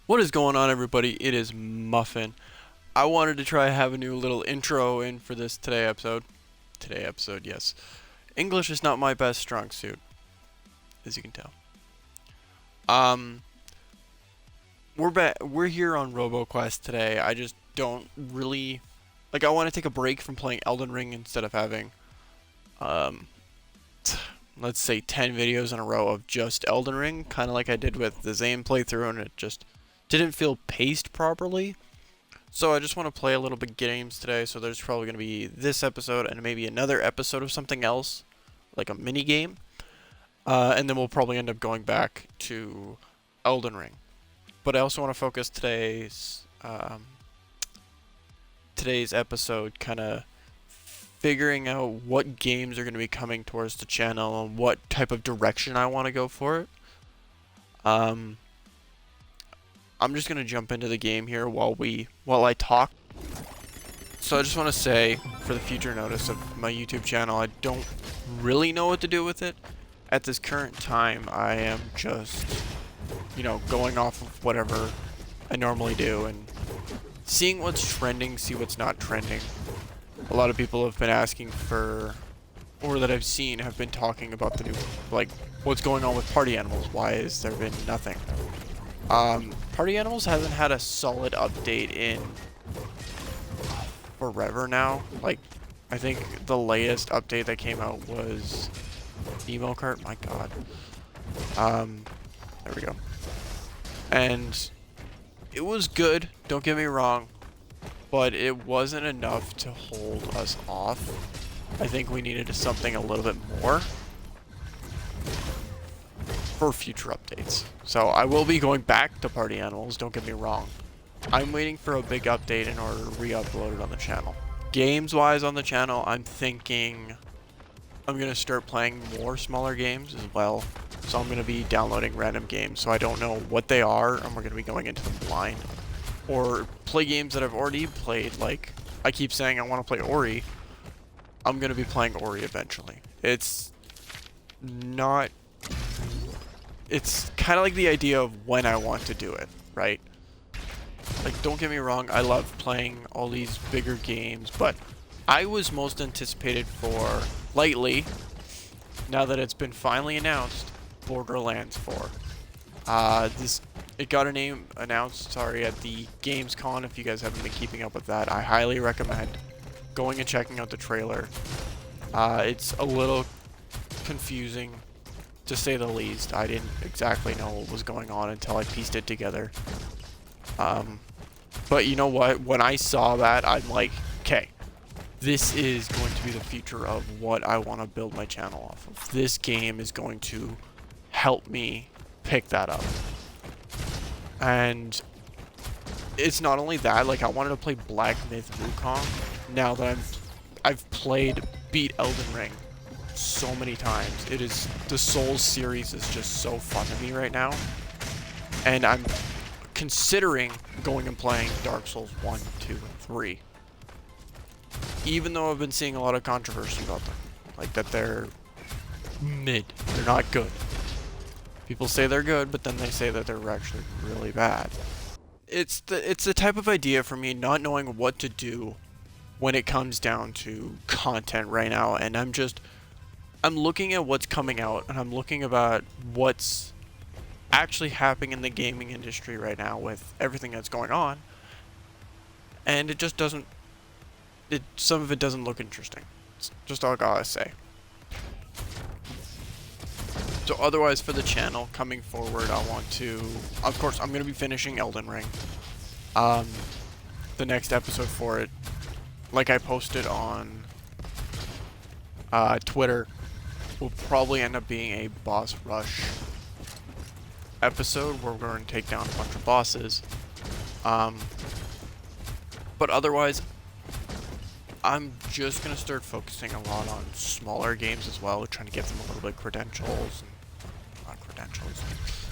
What is going on, everybody? It is Muffin. I wanted to try have a new little intro in for this today episode. Today episode, yes. English is not my best strong suit, as you can tell. Um, we're back. We're here on Roboquest today. I just don't really like. I want to take a break from playing Elden Ring instead of having, um, let's say 10 videos in a row of just Elden Ring, kind of like I did with the Zane playthrough, and it just didn't feel paced properly. So I just want to play a little bit games today. So there's probably going to be this episode and maybe another episode of something else, like a mini game. And then we'll probably end up going back to Elden Ring. But I also want to focus today's episode kind of figuring out what games are going to be coming towards the channel and what type of direction I want to go for it. I'm just gonna jump into the game here while I talk. So I just want to say, for the future notice of my YouTube channel, I don't really know what to do with it. At this current time, I am just, going off of whatever I normally do and seeing what's trending, see what's not trending. A lot of people have been asking for, or that I've seen have been talking about the new, like, what's going on with Party Animals. Why has there been nothing? Party Animals hasn't had a solid update in forever now. Like, I think the latest update that came out was Emo Cart. My God. There we go. And it was good, don't get me wrong, but it wasn't enough to hold us off. I think we needed something a little bit more for future updates. So I will be going back to Party Animals, don't get me wrong. I'm waiting for a big update in order to re-upload it on the channel. Games wise on the channel, I'm thinking I'm going to start playing more smaller games as well. So I'm going to be downloading random games so I don't know what they are, and we're going to be going into them blind. Or play games that I've already played, like I keep saying I want to play Ori. I'm going to be playing Ori eventually. It's kind of like the idea of when I want to do it, right? Like, don't get me wrong, I love playing all these bigger games, but I was most anticipated for, lately, now that it's been finally announced, Borderlands 4. It got a name announced, at the Gamescom. If you guys haven't been keeping up with that, I highly recommend going and checking out the trailer. It's a little confusing, to say the least. I didn't exactly know what was going on until I pieced it together. But you know what? When I saw that, I'm like, okay, this is going to be the future of what I want to build my channel off of. This game is going to help me pick that up. And it's not only that, like, I wanted to play Black Myth Wukong now that I've beat Elden Ring so many times. The Souls series is just so fun to me right now, and I'm considering going and playing Dark Souls 1, 2, and 3, even though I've been seeing a lot of controversy about them, like that they're mid, they're not good. People say they're good, but then they say that they're actually really bad. It's the type of idea for me not knowing what to do when it comes down to content right now, and I'm looking at what's coming out, and I'm looking about what's actually happening in the gaming industry right now with everything that's going on, and it just doesn't, some of it doesn't look interesting. It's just all I gotta say. So otherwise, for the channel coming forward, I want to, of course, I'm going to be finishing Elden Ring. The next episode for it, like I posted on Twitter, will probably end up being a boss rush episode where we're going to take down a bunch of bosses. But otherwise, I'm just going to start focusing a lot on smaller games as well, trying to give them a little bit of credentials. A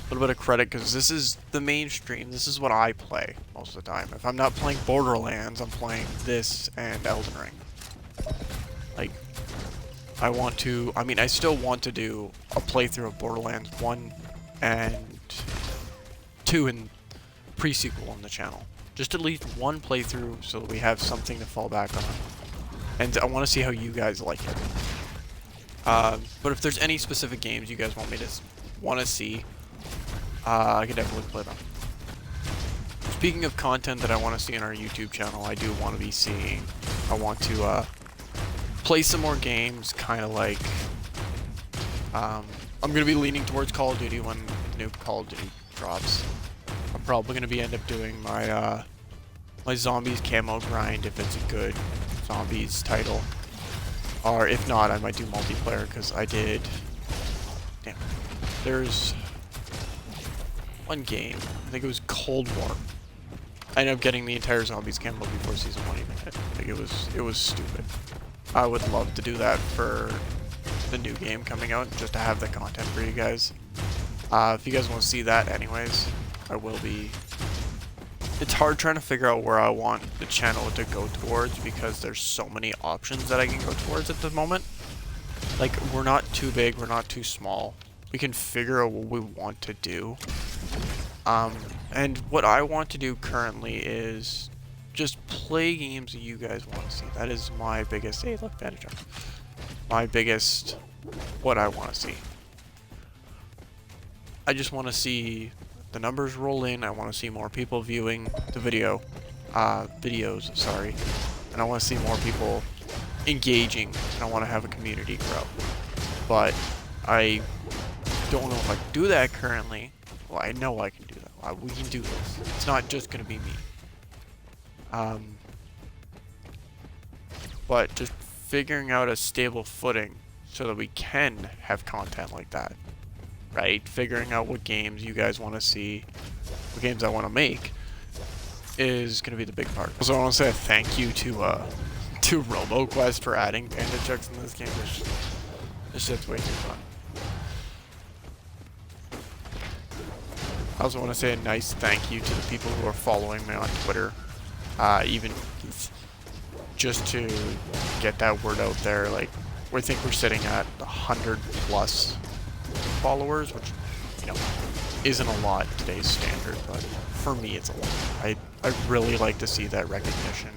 little bit of credit, because this is the mainstream. This is what I play most of the time. If I'm not playing Borderlands, I'm playing this and Elden Ring. Like, I still want to do a playthrough of Borderlands 1 and 2 and pre-sequel on the channel. Just at least one playthrough so that we have something to fall back on. And I want to see how you guys like it. But if there's any specific games you guys want me to see, I can definitely play them. Speaking of content that I want to see on our YouTube channel, I do want to be seeing, I want to play some more games, kind of like, I'm going to be leaning towards Call of Duty when the new Call of Duty drops. I'm probably going to be end up doing my, my zombies camo grind if it's a good zombies title. Or if not, I might do multiplayer, because I did, damn, there's one game, I think it was Cold War. I ended up getting the entire zombies camo before season 1 even hit. Like, it was stupid. I would love to do that for the new game coming out, just to have the content for you guys. If you guys want to see that anyways, I will be. It's hard trying to figure out where I want the channel to go towards, because there's so many options that I can go towards at the moment. Like, we're not too big, we're not too small. We can figure out what we want to do. And what I want to do currently is just play games that you guys want to see. That is my biggest, hey look, bandage jump. My biggest, what I want to see. I just want to see the numbers roll in. I want to see more people viewing the videos, sorry. And I want to see more people engaging, and I want to have a community grow. But I don't know if I can do that currently. Well, I know I can do that. We can do this. It's not just going to be me. But just figuring out a stable footing so that we can have content like that. Right? Figuring out what games you guys want to see, what games I want to make, is going to be the big part. So I want to say a thank you to Roboquest for adding panda checks in this game. This shit's way too fun. I also want to say a nice thank you to the people who are following me on Twitter, even just to get that word out there. Like, I think we're sitting at 100+ followers, which, you know, isn't a lot in today's standard, but for me it's a lot. I really like to see that recognition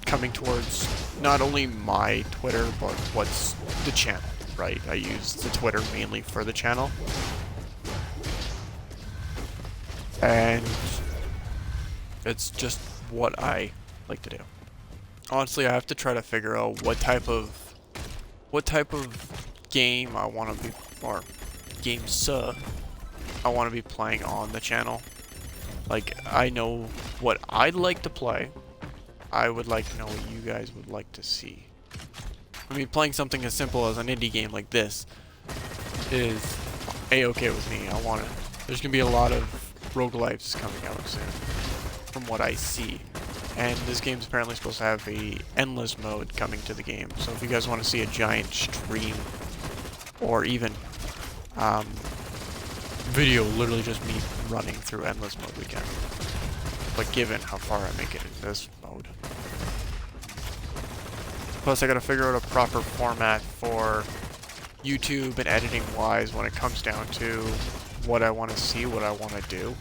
coming towards not only my Twitter, but what's the channel, right? I use the Twitter mainly for the channel. And it's just what I like to do. Honestly, I have to try to figure out what type of game I want to be, or games I want to be playing on the channel. Like, I know what I'd like to play. I would like to know what you guys would like to see. I mean, playing something as simple as an indie game like this is a-okay with me. There's gonna be a lot of roguelites coming out soon, from what I see. And this game's apparently supposed to have a endless mode coming to the game. So if you guys want to see a giant stream, or even video, literally just me running through endless mode, we can. But given how far I make it in this mode. Plus I gotta figure out a proper format for YouTube and editing wise when it comes down to what I want to see, what I want to do.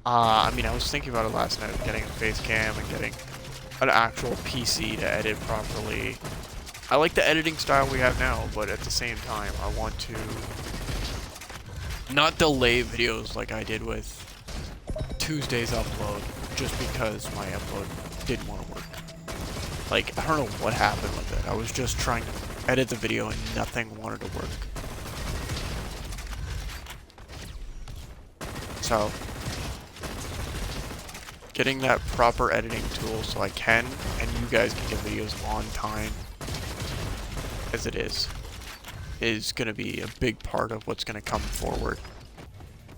I mean, I was thinking about it last night, getting a face cam and getting an actual PC to edit properly. I like the editing style we have now, but at the same time, I want to not delay videos like I did with Tuesday's upload, just because my upload didn't want to work. Like, I don't know what happened with it. I was just trying to edit the video and nothing wanted to work. So, getting that proper editing tool so I can, and you guys can get videos on time as it is going to be a big part of what's going to come forward.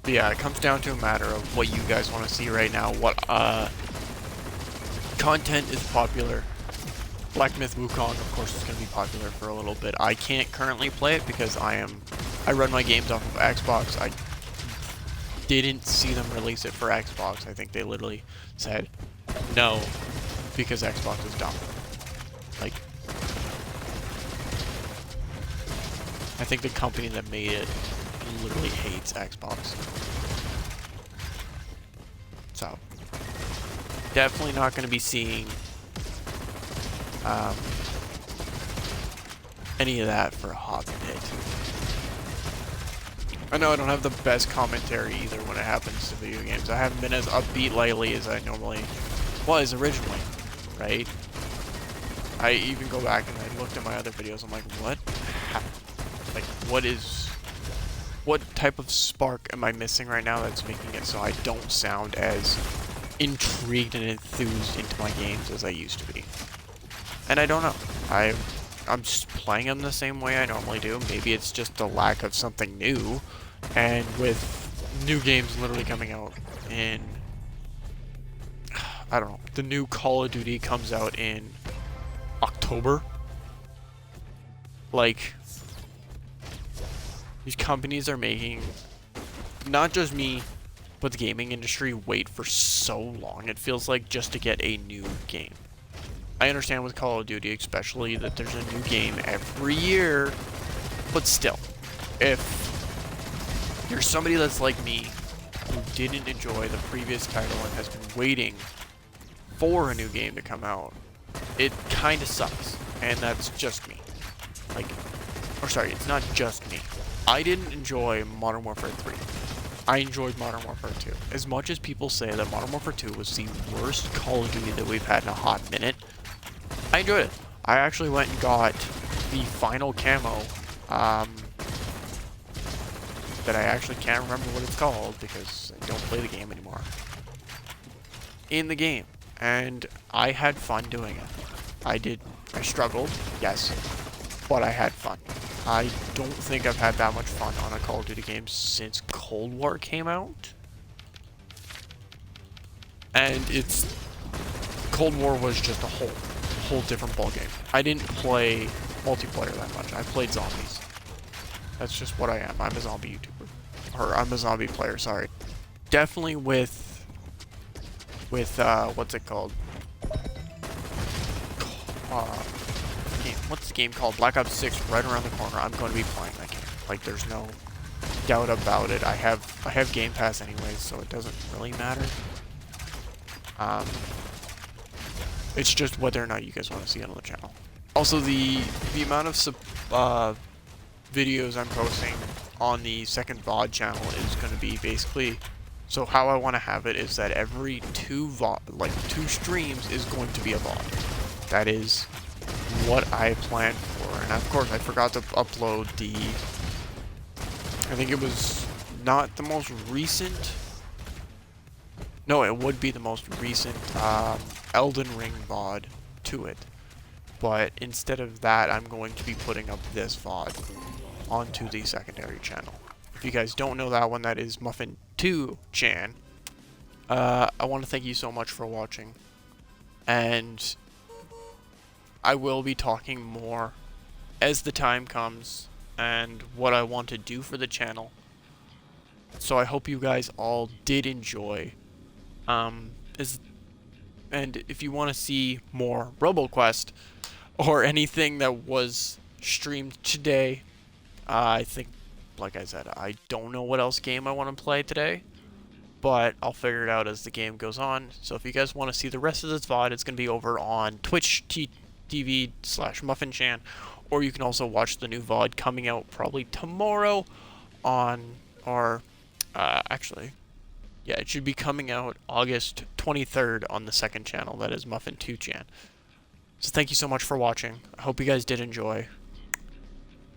But yeah, it comes down to a matter of what you guys want to see right now, what content is popular. Black Myth Wukong, of course, is going to be popular for a little bit. I can't currently play it because I run my games off of Xbox. I didn't see them release it for Xbox. I think they literally said no because Xbox is dumb. Like, I think the company that made it literally hates Xbox. So, definitely not going to be seeing any of that for a hot minute. I know I don't have the best commentary either when it happens to video games. I haven't been as upbeat lately as I normally was originally, right? I even go back and I looked at my other videos. I'm like, what? Like, what type of spark am I missing right now that's making it so I don't sound as intrigued and enthused into my games as I used to be? And I don't know. I'm just playing them the same way I normally do. Maybe it's just a lack of something new. And with new games literally coming out in, I don't know, the new Call of Duty comes out in October. Like, these companies are making, not just me, but the gaming industry wait for so long. It feels like just to get a new game. I understand with Call of Duty especially that there's a new game every year, but still, if you're somebody that's like me, who didn't enjoy the previous title and has been waiting for a new game to come out, it kind of sucks. And that's just me. Like, or sorry, it's not just me. I didn't enjoy Modern Warfare 3. I enjoyed Modern Warfare 2. As much as people say that Modern Warfare 2 was the worst Call of Duty that we've had in a hot minute, I enjoyed it. I actually went and got the final camo, that I actually can't remember what it's called because I don't play the game anymore, in the game. And I had fun doing it. I struggled, yes, but I had fun. I don't think I've had that much fun on a Call of Duty game since Cold War came out. And Cold War was just a whole different ballgame. I didn't play multiplayer that much. I played zombies. That's just what I am. I'm a zombie YouTuber. Or I'm a zombie player, sorry. Definitely with what's it called? What's the game called? Black Ops 6 right around the corner. I'm going to be playing that game. Like, there's no doubt about it. I have Game Pass anyways, so it doesn't really matter. It's just whether or not you guys want to see it on the channel. Also, the amount of videos I'm posting on the second VOD channel is going to be basically, so how I want to have it is that every two streams is going to be a VOD. That is what I planned for. And of course I forgot to upload I think it was not the most recent, no, it would be the most recent Elden Ring VOD to it. But instead of that, I'm going to be putting up this VOD onto the secondary channel. If you guys don't know that one, that is Muffin2Chan. I want to thank you so much for watching. And I will be talking more as the time comes and what I want to do for the channel. So I hope you guys all did enjoy. And if you want to see more Roboquest or anything that was streamed today, I think, like I said, I don't know what else game I want to play today, but I'll figure it out as the game goes on. So if you guys want to see the rest of this VOD, it's going to be over on twitch.tv/MuffinChan, or you can also watch the new VOD coming out probably tomorrow on actually, yeah, it should be coming out August 23rd on the second channel, that is Muffin2Chan. So thank you so much for watching. I hope you guys did enjoy.